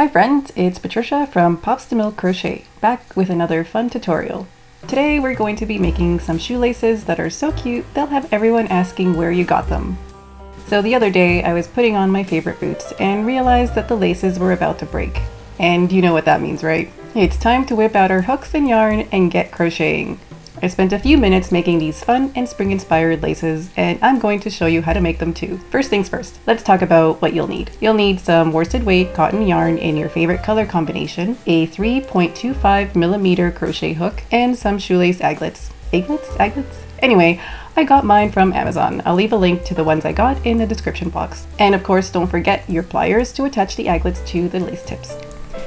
Hi friends, it's Patricia from Pops to Milk Crochet, back with another fun tutorial. Today we're going to be making some shoelaces that are so cute they'll have everyone asking where you got them. So the other day I was putting on my favorite boots and realized that the laces were about to break. And you know what that means, right? It's time to whip out our hooks and yarn and get crocheting. I spent a few minutes making these fun and spring-inspired laces, and I'm going to show you how to make them too. First things first, let's talk about what you'll need. You'll need some worsted weight cotton yarn in your favorite color combination, a 3.25mm crochet hook, and some shoelace aglets. Aglets? Anyway, I got mine from Amazon. I'll leave a link to the ones I got in the description box. And of course, don't forget your pliers to attach the aglets to the lace tips.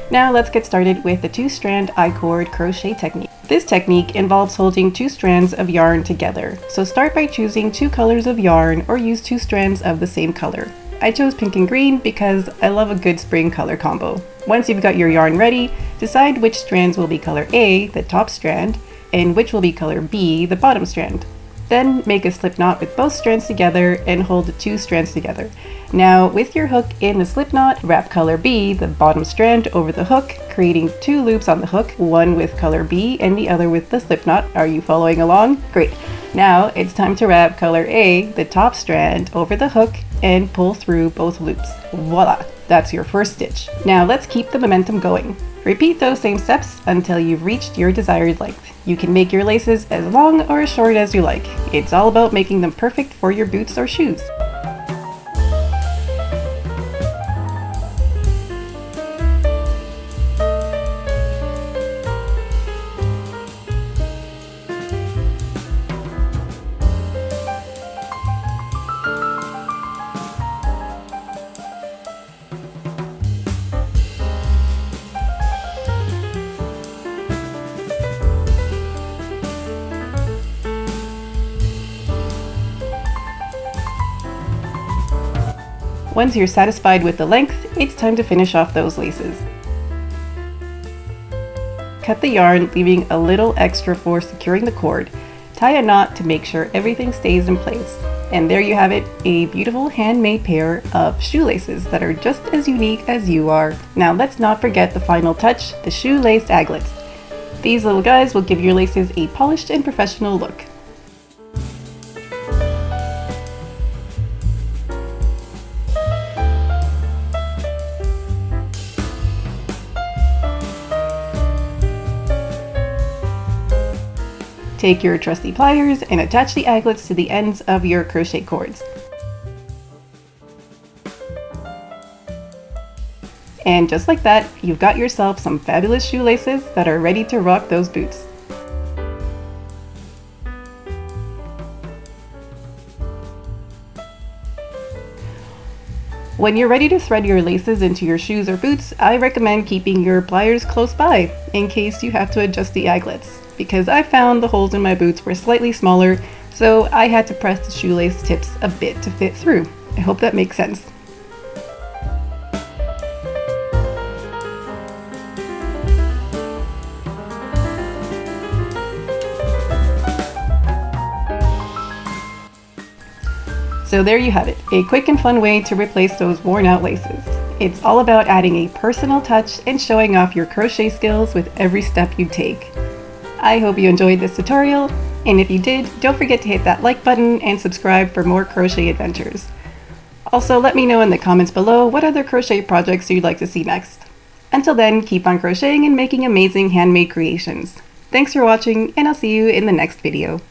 Now let's get started with the two-strand I-cord crochet technique. This technique involves holding two strands of yarn together. So start by choosing two colors of yarn or use two strands of the same color. I chose pink and green because I love a good spring color combo. Once you've got your yarn ready, decide which strands will be color A, the top strand, and which will be color B, the bottom strand. Then make a slip knot with both strands together and hold the two strands together. Now with your hook in the slip knot, wrap color B, the bottom strand, over the hook, creating two loops on the hook, one with color B and the other with the slip knot. Are you following along? Great. Now it's time to wrap color A, the top strand, over the hook and pull through both loops. Voila! That's your first stitch. Now let's keep the momentum going. Repeat those same steps until you've reached your desired length. You can make your laces as long or as short as you like. It's all about making them perfect for your boots or shoes. Once you're satisfied with the length, it's time to finish off those laces. Cut the yarn, leaving a little extra for securing the cord. Tie a knot to make sure everything stays in place. And there you have it, a beautiful handmade pair of shoelaces that are just as unique as you are. Now let's not forget the final touch, the shoelace aglets. These little guys will give your laces a polished and professional look. Take your trusty pliers and attach the aglets to the ends of your crochet cords. And just like that, you've got yourself some fabulous shoelaces that are ready to rock those boots. When you're ready to thread your laces into your shoes or boots, I recommend keeping your pliers close by in case you have to adjust the aglets, because I found the holes in my boots were slightly smaller, so I had to press the shoelace tips a bit to fit through. I hope that makes sense. So there you have it, a quick and fun way to replace those worn out laces. It's all about adding a personal touch and showing off your crochet skills with every step you take. I hope you enjoyed this tutorial, and if you did, don't forget to hit that like button and subscribe for more crochet adventures. Also, let me know in the comments below what other crochet projects you'd like to see next. Until then, keep on crocheting and making amazing handmade creations. Thanks for watching, and I'll see you in the next video.